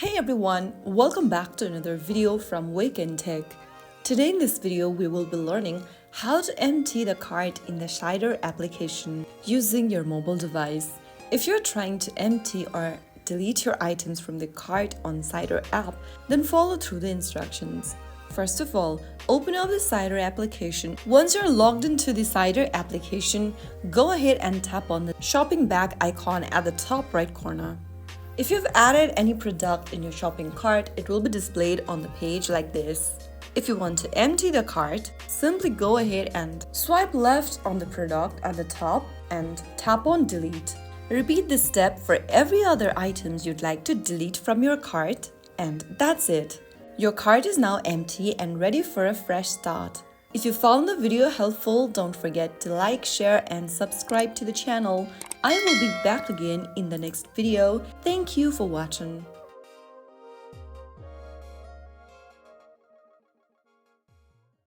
Hey everyone, welcome back to another video from Wake&Tech. Today in this video, we will be learning how to empty the cart in the Cider application using your mobile device. If you're trying to empty or delete your items from the cart on Cider app, then follow through the instructions. First of all, open up the Cider application. Once you're logged into the Cider application, go ahead and tap on the shopping bag icon at the top right corner. If you've added any product in your shopping cart, it will be displayed on the page like this. If you want to empty the cart, simply go ahead and swipe left on the product at the top and tap on delete. Repeat this step for every other items you'd like to delete from your cart, and that's it. Your cart is now empty and ready for a fresh start. If you found the video helpful, don't forget to like, share and subscribe to the channel. I will be back again in the next video. Thank you for watching.